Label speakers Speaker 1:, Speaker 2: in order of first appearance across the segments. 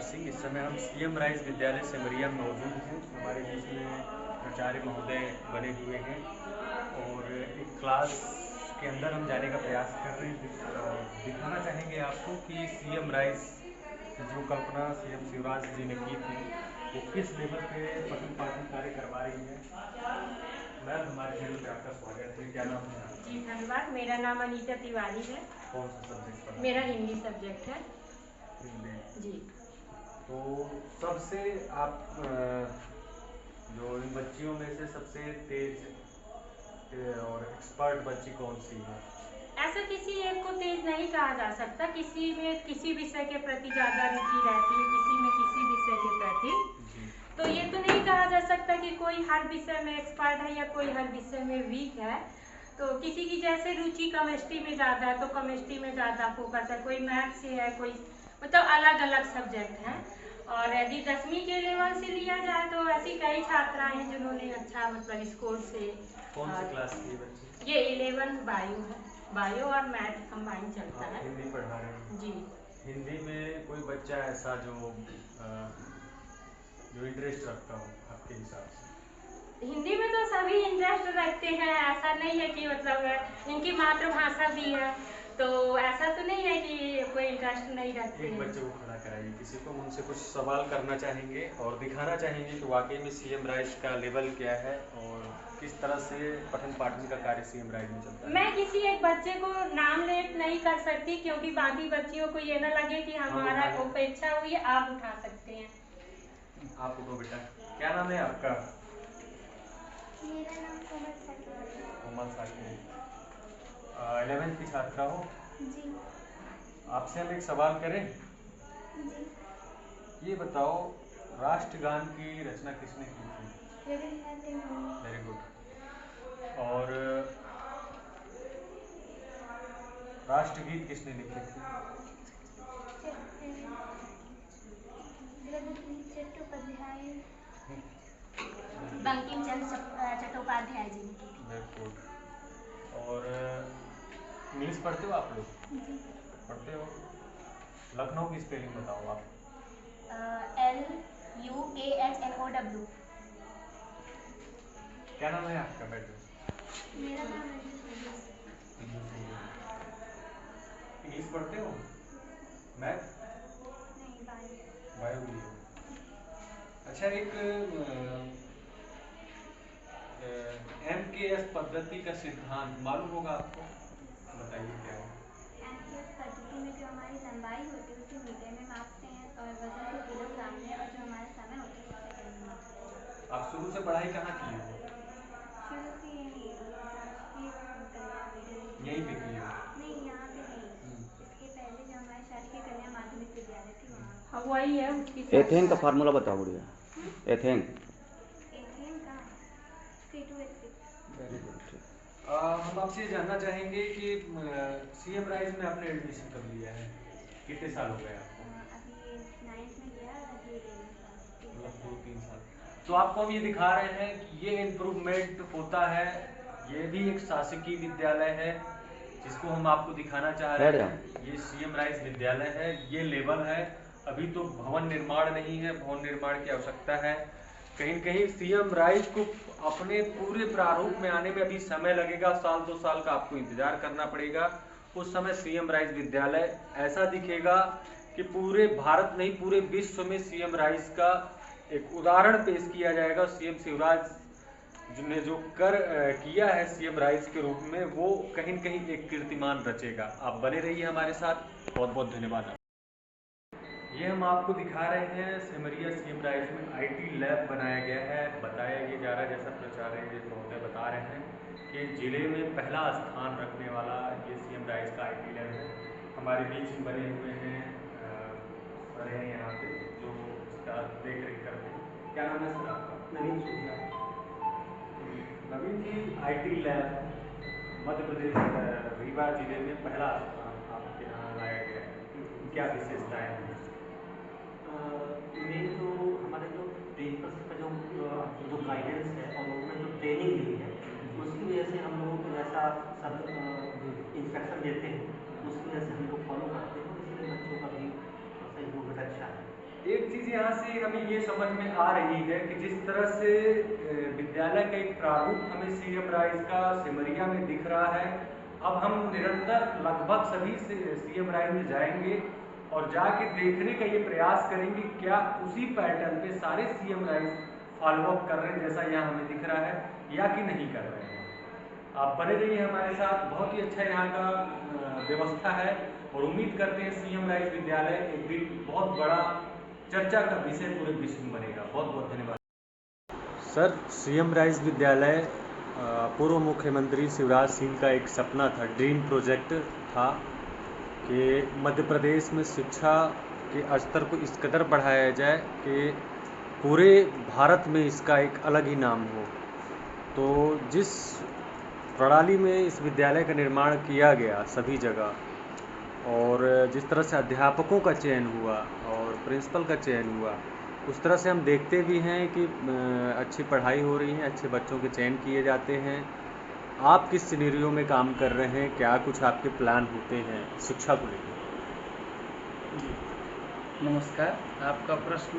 Speaker 1: सिंह। इस समय हम सीएम राइस विद्यालय सिमरिया में मौजूद हैं। हमारे बीच में प्राचार्य महोदय बने हुए हैं और एक क्लास के अंदर हम जाने का प्रयास कर रहे हैं और दिखाना चाहेंगे आपको कि सीएम राइस की जो कल्पना सीएम शिवराज जी ने की थी वो किस लेवल पे पठन पाठन कार्य करवा रही है। मैम, हमारे चैनल पे आपका स्वागत है। क्या नाम है आपका?
Speaker 2: जी धन्यवाद। मेरा नाम अनीता तिवारी है।
Speaker 1: कौन सा सब्जेक्ट पढ़ा?
Speaker 2: मेरा हिंदी सब्जेक्ट है।
Speaker 1: हिंदी।
Speaker 2: जी।
Speaker 1: तो सबसे आप जो इन बच्चियों में से सबसे तेज और एक्सपर्ट बच्ची कौन सी है?
Speaker 2: ऐसा किसी एक को तेज नहीं कहा जा सकता। किसी में किसी विषय के प्रति ज़्यादा रुचि रहती है, किसी में किसी विषय के प्रति। तो ये तो नहीं कहा जा सकता कि कोई हर विषय में एक्सपर्ट है या कोई हर विषय में वीक है। तो किसी की जैसे रुचि केमिस्ट्री में ज़्यादा है तो केमिस्ट्री में ज़्यादा फोकस है, कोई मैथ से है, कोई मतलब अलग अलग सब्जेक्ट हैं। और यदि 10वीं के लेवल से लिया जाए तो ऐसी कई छात्राएं हैं जिन्होंने अच्छा मतलब स्कोर से।
Speaker 1: कौन सी क्लास की बच्ची?
Speaker 2: ये 11th बायो है। बायो और मैथ कंबाइन चलता है।
Speaker 1: हिंदी पढ़ा रहे हैं
Speaker 2: जी।
Speaker 1: हिंदी में कोई बच्चा ऐसा जो इंटरेस्ट रखता हो आपके हिसाब से?
Speaker 2: हिंदी में तो सभी इंटरेस्ट रखते हैं। ऐसा नहीं है कि मतलब इनकी मातृभाषा भी है तो ऐसा तो नहीं है कि कोई इंटरेस्ट नहीं रखते
Speaker 1: एक
Speaker 2: हैं।
Speaker 1: बच्चे को खड़ा कराइए, किसी को उनसे कुछ सवाल करना चाहेंगे और दिखाना चाहेंगे कि वाकई में सीएम राइस का लेवल क्या है और किस तरह से पठन पाठन का कार्य सीएम राइस में चलता है।
Speaker 2: मैं किसी एक बच्चे को नाम लेट नहीं कर सकती क्योंकि बाकी बच्चियों को ये ना लगे कि हमारा उपेक्षा हुई है। आप उठा सकते हैं।
Speaker 1: आप उठो बेटा। क्या नाम है आपका?
Speaker 3: मेरा नाम कोमल साकिब है।
Speaker 1: कोमल साकिब। 11th की छात्रा हो?
Speaker 3: जी।
Speaker 1: आपसे हम एक सवाल करें?
Speaker 3: जी।
Speaker 1: ये बताओ, राष्ट्रगान की रचना किसने की थी?
Speaker 3: रविन्द्रनाथ टैगोर।
Speaker 1: Very good. और राष्ट्रगीत किसने लिखी थी?
Speaker 3: रघुवीर चट्टोपाध्याय।
Speaker 2: बंकिम चंद्र चट्टोपाध्याय जी ने की थी।
Speaker 1: Very good. और इंग्लिश पढ़ते हो आप लोग?
Speaker 3: जी।
Speaker 1: पढ़ते हो? लखनऊ की स्पेलिंग बताओ आप।
Speaker 2: LUKHNOW।
Speaker 1: क्या नाम है आपका बेटे?
Speaker 3: मेरा नाम रजनी सैयद।
Speaker 1: इंग्लिश पढ़ते हो? मैथ?
Speaker 3: नहीं, बायो।
Speaker 1: बायो भी हो? अच्छा, एक MKS पद्धति का सिद्धांत मालूम होगा आपको? बताइए क्या है।
Speaker 3: MKS पद्धति में जो हमारी लंबाई होती है उसे मीटर में मापते हैं और वजन को किलोग्राम में, और जो हमारा समय होता है उसे सेकंड में मापते हैं।
Speaker 1: आप शुरू से पढ़ाई कहाँ की हो?
Speaker 3: शुरू से यहीं शासकीय कन्या विद्यालय।
Speaker 1: यहीं पे की हो?
Speaker 3: नहीं, यहाँ पे नहीं। इसके पहले जो हमारे शासकीय कन्या माध्यमिक विद्यालय थी वहाँ।
Speaker 2: हाँ, वही है उसकी।
Speaker 4: एथेन का फार्मूला बताओ बढ़िया। एथेन।
Speaker 3: एथेन का C2H6।
Speaker 1: Very good. हम आपसे जानना चाहेंगे कि सीएम राइस में आपने एडमिशन कब लिया है? कितने साल हो गए आपको?
Speaker 3: अभी 9th में गया और अभी 11th में।
Speaker 1: मतलब 2-3 साल। तो आपको हम ये दिखा रहे हैं कि ये इम्प्रूवमेंट होता है। ये भी एक शासकीय विद्यालय है जिसको हम आपको दिखाना चाह रहे हैं। ये सीएम राइस विद्यालय है, ये लेवल है। अभी तो भवन निर्माण नहीं है, भवन निर्माण की आवश्यकता है। कहीं न कहीं सीएम राइस को अपने पूरे प्रारूप में आने में अभी समय लगेगा। 1-2 साल का आपको इंतजार करना पड़ेगा। उस समय सीएम राइस विद्यालय ऐसा दिखेगा कि पूरे भारत नहीं, पूरे विश्व में सीएम राइस का एक उदाहरण पेश किया जाएगा। सीएम शिवराज ने जो किया है सीएम राइस के रूप में, वो कहीं न कहीं एक कीर्तिमान रचेगा। आप बने रहिए हमारे साथ। बहुत बहुत धन्यवाद। ये हम आपको दिखा रहे हैं सिमरिया सीएम राइस में IT लैब बनाया गया है। बताया ये जा रहा है, जैसा प्राचार्य महोदय बता रहे हैं, कि जिले में पहला स्थान रखने वाला ये सीएम राइस का IT लैब है। हमारे बीच में बने हुए हैं सर हैं यहाँ पे जो इसका देख रेख करते हैं। क्या नाम है सर आपका?
Speaker 5: नवीन सूर्या।
Speaker 1: नवीन जी, IT लैब मध्य प्रदेश रीवा जिले में पहला स्थान आपके यहाँ लाया गया है। क्या विशेषताएं हैं?
Speaker 5: मेन जो हमारे जो पेपर्स का जो गाइडेंस है और उन्होंने जो ट्रेनिंग ली है उसकी वजह से हम लोगों को जैसा सब इंस्ट्रक्शन देते हैं उसकी वजह से हम लोग फॉलो करते हैं और इसीलिए बच्चों का भी सहयोग अच्छा है।
Speaker 1: एक चीज़ यहाँ से हमें ये समझ में आ रही है कि जिस तरह से विद्यालय का एक प्रारूप हमें सीएम राइज का सिमरिया में दिख रहा है, अब हम निरंतर लगभग सभी सीएम राइज में जाएंगे और जाके देखने का ये प्रयास करेंगे क्या उसी पैटर्न पे सारे सीएम राइज फॉलोअप कर रहे हैं जैसा यहाँ हमें दिख रहा है या कि नहीं कर रहे हैं। आप बने रहिए हमारे साथ, बहुत ही अच्छा यहाँ का व्यवस्था है और उम्मीद करते हैं सीएम राइज विद्यालय एक दिन बहुत बड़ा चर्चा का विषय पूरे विश्व में बनेगा। बहुत बहुत धन्यवाद सर। सीएम राइज विद्यालय पूर्व मुख्यमंत्री शिवराज सिंह का एक सपना था, ड्रीम प्रोजेक्ट था कि मध्य प्रदेश में शिक्षा के स्तर को इस कदर बढ़ाया जाए कि पूरे भारत में इसका एक अलग ही नाम हो। तो जिस प्रणाली में इस विद्यालय का निर्माण किया गया सभी जगह और जिस तरह से अध्यापकों का चयन हुआ और प्रिंसिपल का चयन हुआ, उस तरह से हम देखते भी हैं कि अच्छी पढ़ाई हो रही है, अच्छे बच्चों के चयन किए जाते हैं। आप किस सिनेरियो में काम कर रहे हैं, क्या कुछ आपके प्लान होते हैं शिक्षा को लेकर?
Speaker 6: नमस्कार, आपका प्रश्न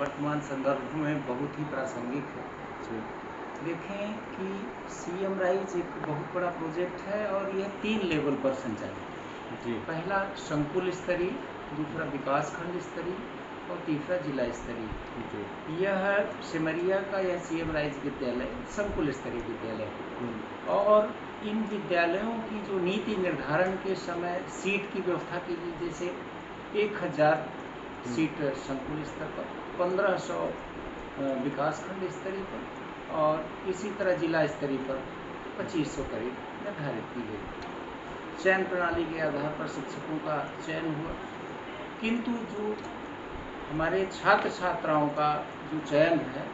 Speaker 6: वर्तमान संदर्भ में बहुत ही प्रासंगिक है।
Speaker 1: जी।
Speaker 6: देखें कि सीएम राइज एक बहुत बड़ा प्रोजेक्ट है और यह 3 लेवल पर संचालित है।
Speaker 1: जी।
Speaker 6: पहला संकुल स्तरीय, दूसरा विकास खंड स्तरीय और तीसरा जिला स्तरीय।
Speaker 1: जी।
Speaker 6: यह सिमरिया का यह सीएम राइज विद्यालय संकुल स्तरीय विद्यालय है और इन विद्यालयों की जो नीति निर्धारण के समय सीट की व्यवस्था की गई, जैसे 1000 सीट संकुल स्तर पर, 1500 विकास खंड स्तरीय पर और इसी तरह जिला स्तरीय पर 2500 करीब निर्धारित की गई। चयन प्रणाली के आधार पर शिक्षकों का चयन हुआ, किंतु जो हमारे छात्र छात्राओं का जो चयन है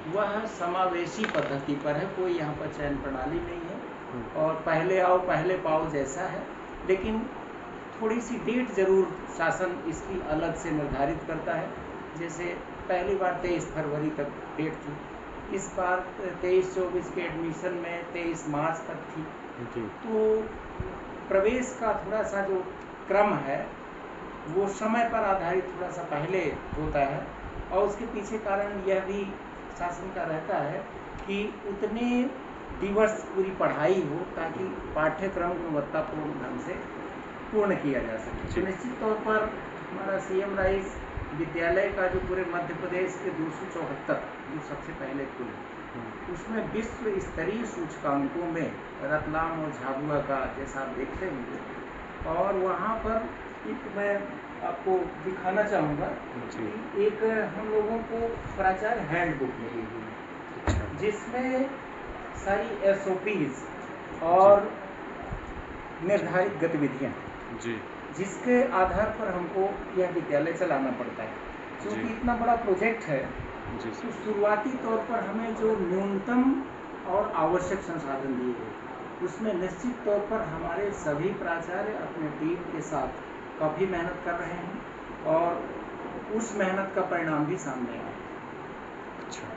Speaker 6: वह समावेशी पद्धति पर है। कोई यहाँ पर चयन प्रणाली नहीं है और पहले आओ पहले पाओ जैसा है, लेकिन थोड़ी सी डेट जरूर शासन इसकी अलग से निर्धारित करता है। जैसे पहली बार 23 फरवरी तक डेट थी, इस बार 23-24 के एडमिशन में 23 मार्च तक थी।
Speaker 1: जी।
Speaker 6: तो प्रवेश का थोड़ा सा जो क्रम है वो समय पर आधारित थोड़ा सा पहले होता है और उसके पीछे कारण यह भी शासन का रहता है कि उतने दिवस पूरी पढ़ाई हो ताकि पाठ्यक्रम गुणवत्तापूर्ण ढंग से पूर्ण किया जा सके। तो निश्चित तौर पर हमारा सीएम राइज विद्यालय का जो पूरे मध्य प्रदेश के 274 जो सबसे पहले खुले, उसमें विश्व स्तरीय सूचकांकों में रतलाम और झाबुआ का जैसा आप देखते होंगे, और वहाँ पर एक मैं आपको दिखाना चाहूँगा कि एक हम लोगों को प्राचार्य हैंडबुक मिली हुई है जिसमें सारी SOPs और निर्धारित गतिविधियाँ
Speaker 1: जी।
Speaker 6: जिसके आधार पर हमको यह विद्यालय चलाना पड़ता है। क्योंकि इतना बड़ा प्रोजेक्ट है
Speaker 1: जी।
Speaker 6: तो शुरुआती तौर पर हमें जो न्यूनतम और आवश्यक संसाधन दिए गए उसमें निश्चित तौर पर हमारे सभी प्राचार्य अपने टीम के साथ काफ़ी मेहनत कर रहे हैं और उस मेहनत का परिणाम भी सामने आया।
Speaker 1: अच्छा।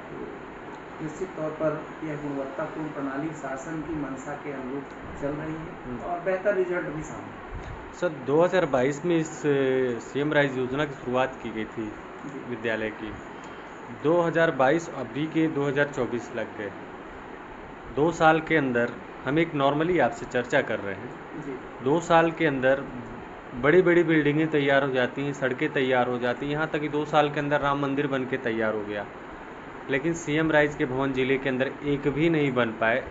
Speaker 6: निश्चित तौर पर यह गुणवत्तापूर्ण प्रणाली शासन की मंशा के अनुरूप चल रही है और बेहतर रिजल्ट भी सामने।
Speaker 1: सर 2022 में इस सीएम राइज योजना की शुरुआत की गई थी विद्यालय की। 2022 अभी के 2024 लग गए। 2 साल के अंदर हम एक नॉर्मली आपसे चर्चा कर रहे हैं
Speaker 6: जी।
Speaker 1: 2 साल के अंदर बड़ी बड़ी बिल्डिंगें तैयार हो जाती हैं, सड़कें तैयार हो जाती हैं, यहाँ तक कि 2 साल के अंदर राम मंदिर बन के तैयार हो गया, लेकिन सीएम राइज के भवन जिले के अंदर एक भी नहीं बन पाए।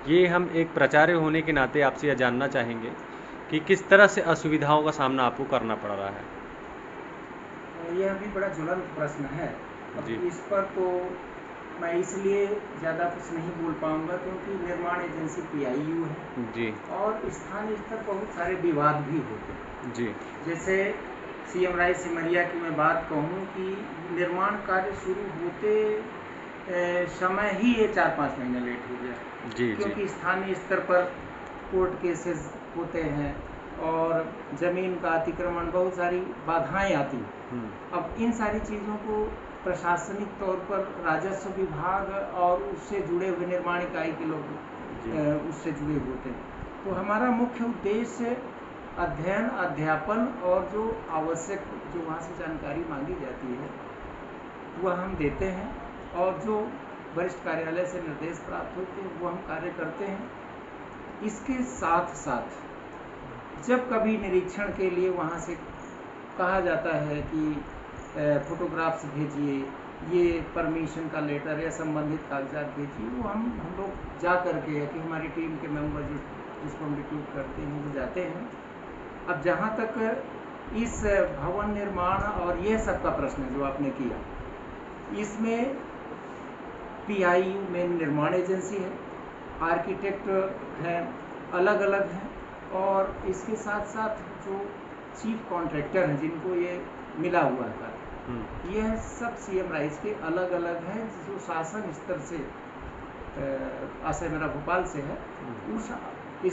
Speaker 1: ये हम एक प्राचार्य होने के नाते आपसे यह जानना चाहेंगे कि किस तरह से असुविधाओं का सामना आपको करना पड़ रहा है।
Speaker 6: यह भी बड़ा ज्वलंत प्रश्न है। अब
Speaker 1: जी।
Speaker 6: इस पर तो मैं इसलिए ज़्यादा कुछ नहीं बोल पाऊंगा क्योंकि निर्माण एजेंसी PIU है
Speaker 1: जी।
Speaker 6: और स्थानीय स्तर पर बहुत सारे विवाद भी होते हैं।
Speaker 1: जी।
Speaker 6: जैसे सीएम राइज सिमरिया की मैं बात कहूँ कि निर्माण कार्य शुरू होते समय ही ये 4-5 महीने लेट हो गया।
Speaker 1: जी।
Speaker 6: क्योंकि स्थानीय स्तर पर कोर्ट केसेस होते हैं और ज़मीन का अतिक्रमण, बहुत सारी बाधाएं आती हैं। अब इन सारी चीज़ों को प्रशासनिक तौर पर राजस्व विभाग और उससे जुड़े हुए निर्माण इकाई के लोग उससे जुड़े होते हैं। तो हमारा मुख्य उद्देश्य अध्ययन, अध्यापन और जो आवश्यक जो वहाँ से जानकारी मांगी जाती है वह हम देते हैं, और जो वरिष्ठ कार्यालय से निर्देश प्राप्त होते हैं वो हम कार्य करते हैं। इसके साथ साथ जब कभी निरीक्षण के लिए वहाँ से कहा जाता है कि फोटोग्राफ्स भेजिए, ये परमिशन का लेटर या संबंधित कागजात भेजिए, वो हम लोग जा करके या कि हमारी टीम के मेंबर जिसको हम रिक्रूट करते हैं वो जाते हैं। अब जहाँ तक इस भवन निर्माण और यह सब का प्रश्न है जो आपने किया, इसमें PIU में निर्माण एजेंसी है, आर्किटेक्ट हैं, अलग अलग हैं, और इसके साथ साथ जो चीफ कॉन्ट्रैक्टर हैं जिनको ये मिला हुआ है, यह सब CM राइज के अलग अलग हैं, जो शासन स्तर से आशय मेरा भोपाल से है, उस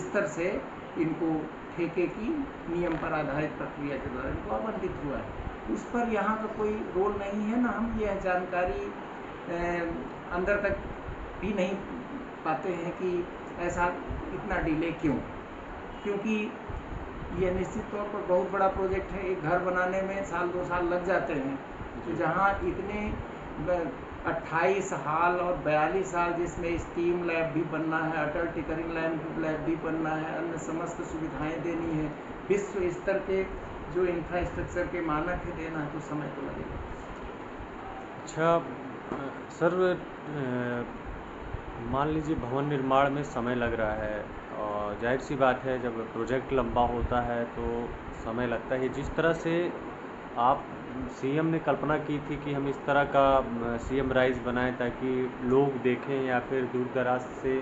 Speaker 6: स्तर से इनको ठेके की नियम पर आधारित प्रक्रिया के द्वारा इनको आवंटित हुआ है। उस पर यहाँ का कोई रोल नहीं है, ना हम यह जानकारी अंदर तक भी नहीं पाते हैं कि ऐसा इतना डिले क्यों, क्योंकि यह निश्चित तौर पर बहुत बड़ा प्रोजेक्ट है। एक घर बनाने में साल 2 साल लग जाते हैं, तो जहाँ इतने 28 हाल और 42 हाल जिसमें स्टीम लैब भी बनना है, अटल टिकरिंग लैब भी बनना है, अन्य समस्त सुविधाएं देनी है, विश्व स्तर के जो इंफ्रास्ट्रक्चर के मानक है देना है, तो समय तो लगेगा।
Speaker 1: अच्छा सर, मान लीजिए भवन निर्माण में समय लग रहा है, और जाहिर सी बात है जब प्रोजेक्ट लंबा होता है तो समय लगता है। जिस तरह से आप CM ने कल्पना की थी कि हम इस तरह का CM राइज बनाएं ताकि लोग देखें या फिर दूर दराज से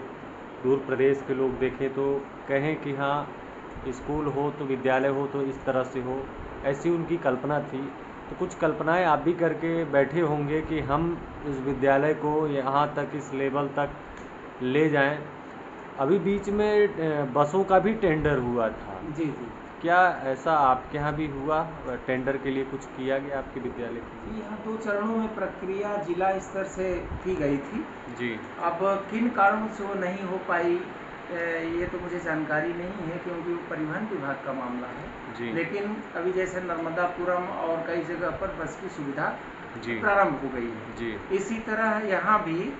Speaker 1: दूर प्रदेश के लोग देखें तो कहें कि हाँ स्कूल हो तो विद्यालय हो तो इस तरह से हो, ऐसी उनकी कल्पना थी। तो कुछ कल्पनाएं आप भी करके बैठे होंगे कि हम इस विद्यालय को यहाँ तक, इस लेवल तक ले जाएं। अभी बीच में बसों का भी टेंडर हुआ था।
Speaker 6: जी जी,
Speaker 1: क्या ऐसा आपके यहाँ भी हुआ, टेंडर के लिए कुछ किया गया आपके विद्यालय के लिए?
Speaker 6: यहाँ 2 चरणों में प्रक्रिया जिला स्तर से की गई थी
Speaker 1: जी।
Speaker 6: अब किन कारणों से वो नहीं हो पाई ये तो मुझे जानकारी नहीं है, क्योंकि वो परिवहन विभाग का मामला है
Speaker 1: जी।
Speaker 6: लेकिन अभी जैसे नर्मदापुरम और कई जगह पर बस की सुविधा
Speaker 1: जी
Speaker 6: प्रारंभ हो गई है
Speaker 1: जी।
Speaker 6: इसी तरह यहाँ भी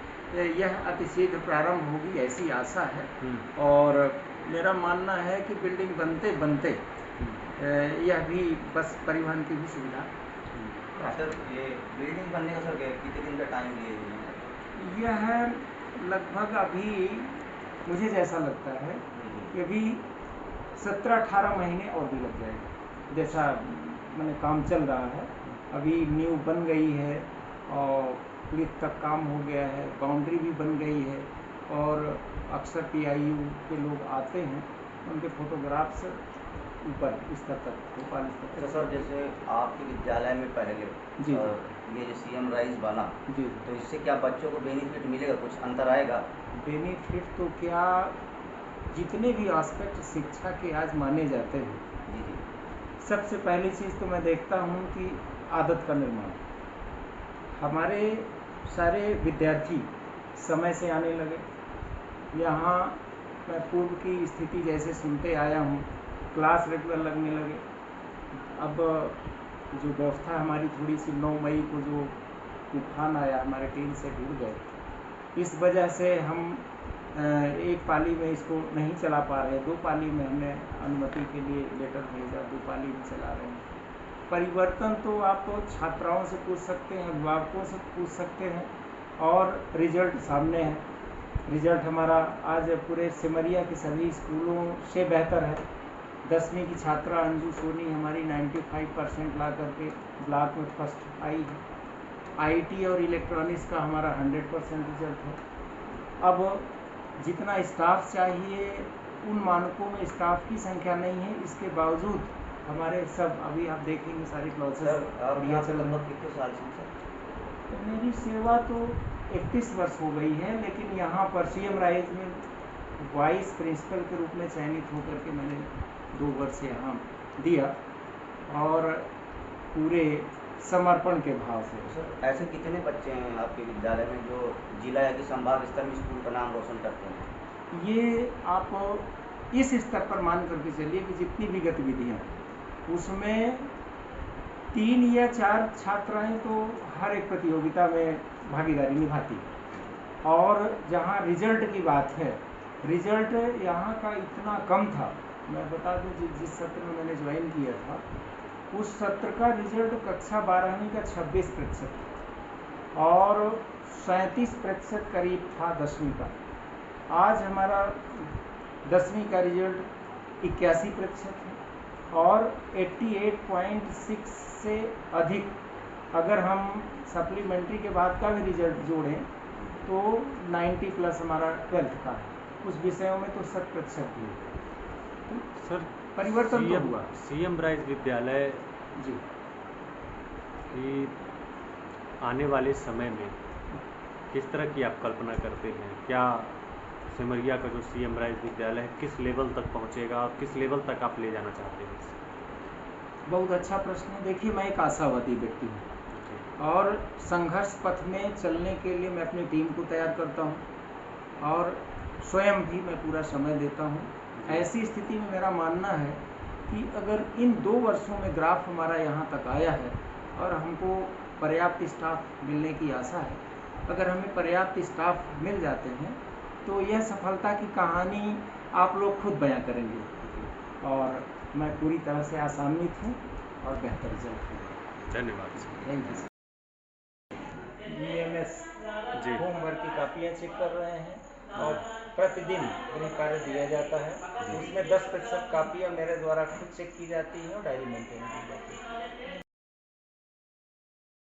Speaker 6: यह अतिशीघ्र प्रारंभ होगी ऐसी आशा है। और मेरा मानना है कि बिल्डिंग बनते बनते यह भी बस परिवहन की भी सुविधा।
Speaker 7: सर ये बिल्डिंग बनने का सर कितने दिन का टाइम लिए?
Speaker 6: यह लगभग अभी मुझे जैसा लगता है कि अभी 17-18 महीने और भी लग जाएगा, जैसा मैंने काम चल रहा है। अभी नींव बन गई है और लिफ्ट तक काम हो गया है, बाउंड्री भी बन गई है, और अक्सर PIU के लोग आते हैं, उनके फोटोग्राफ्स ऊपर स्तर तक, भोपाल स्तर तक।
Speaker 7: सर जैसे आपके विद्यालय में पहले
Speaker 6: जी
Speaker 7: ये जो CM राइज बना,
Speaker 6: जी,
Speaker 7: तो इससे क्या बच्चों को बेनिफिट मिलेगा, कुछ अंतर आएगा?
Speaker 6: बेनिफिट तो क्या, जितने भी एस्पेक्ट शिक्षा के आज माने जाते हैं,
Speaker 7: जी जी,
Speaker 6: सबसे पहली चीज़ तो मैं देखता हूँ कि आदत का निर्माण। हमारे सारे विद्यार्थी समय से आने लगे। यहाँ मैं पूर्व की स्थिति जैसे सुनते आया हूँ, क्लास रेगुलर लगने लगे। अब जो व्यवस्था हमारी थोड़ी सी 9 मई को जो तूफान आया, हमारे टीम से जुड़ गए, इस वजह से हम एक पाली में इसको नहीं चला पा रहे। 2 पाली में हमने अनुमति के लिए लेटर भेजा, 2 पाली में चला रहे हैं। परिवर्तन तो आप छात्राओं से पूछ सकते हैं, अभिभावकों से पूछ सकते हैं, और रिजल्ट सामने है। रिजल्ट हमारा आज पूरे सिमरिया के सभी स्कूलों से बेहतर है। 10वीं की छात्रा अंजू सोनी हमारी 95% ला करके ब्लॉक में फर्स्ट आई है। IT और इलेक्ट्रॉनिक्स का हमारा 100% रिजल्ट है। अब जितना स्टाफ चाहिए उन मानकों में स्टाफ की संख्या नहीं है, इसके बावजूद हमारे सब, अभी आप देखेंगे सारी क्लासेस बढ़िया चल रही है।
Speaker 7: कितने साल से सर?
Speaker 6: मेरी सेवा तो 31 वर्ष हो गई है, लेकिन यहाँ पर CM राइज में वाइस प्रिंसिपल के रूप में चयनित होकर के मैंने 2 वर्ष यहाँ दिया, और पूरे समर्पण के भाव से।
Speaker 7: सर ऐसे कितने बच्चे हैं आपके विद्यालय में जो जिला या कि संभाग स्तर में स्कूल का नाम रोशन करते हैं?
Speaker 6: ये आप इस स्तर पर मान करके चलिए कि जितनी भी गतिविधियाँ उसमें 3 या 4 छात्राएं तो हर एक प्रतियोगिता में भागीदारी निभाती हैं। और जहाँ रिजल्ट की बात है, रिजल्ट यहाँ का इतना कम था। मैं बता दूं जिस सत्र में मैंने ज्वाइन किया था उस सत्र का रिजल्ट कक्षा 12वीं का 26% था और 37% करीब था 10वीं का। आज हमारा 10वीं का रिजल्ट 81% है और 88.6 से अधिक अगर हम सप्लीमेंट्री के बाद का भी रिजल्ट जोड़ें तो 90 प्लस हमारा 12th का है। कुछ विषयों में तो 100% भी है।
Speaker 1: सर
Speaker 6: परिवर्तन तो हुआ।
Speaker 1: सीएम राइज विद्यालय
Speaker 6: जी
Speaker 1: की आने वाले समय में किस तरह की आप कल्पना करते हैं? क्या सिमरिया का जो सीएम राइज विद्यालय है किस लेवल तक पहुंचेगा और किस लेवल तक आप ले जाना चाहते हैं?
Speaker 6: बहुत अच्छा प्रश्न है। देखिए, मैं एक आशावादी व्यक्ति हूँ और संघर्ष पथ में चलने के लिए मैं अपनी टीम को तैयार करता हूँ और स्वयं भी मैं पूरा समय देता हूँ। ऐसी स्थिति में मेरा मानना है कि अगर इन 2 वर्षों में ग्राफ हमारा यहाँ तक आया है और हमको पर्याप्त स्टाफ मिलने की आशा है, अगर हमें पर्याप्त स्टाफ मिल जाते हैं तो यह सफलता की कहानी आप लोग खुद बयां करेंगे और मैं पूरी तरह से आशान्वित हूँ और बेहतर रिजल्ट हूँ।
Speaker 1: धन्यवाद।
Speaker 6: Thank you. EMS
Speaker 1: ji.
Speaker 6: Homework की कापियाँ चेक कर रहे हैं और प्रतिदिन गृह कार्य दिया जाता है। उसमें 10% कापियाँ मेरे द्वारा खुद चेक की जाती हैं और डायरी मेंटेन की जाती है।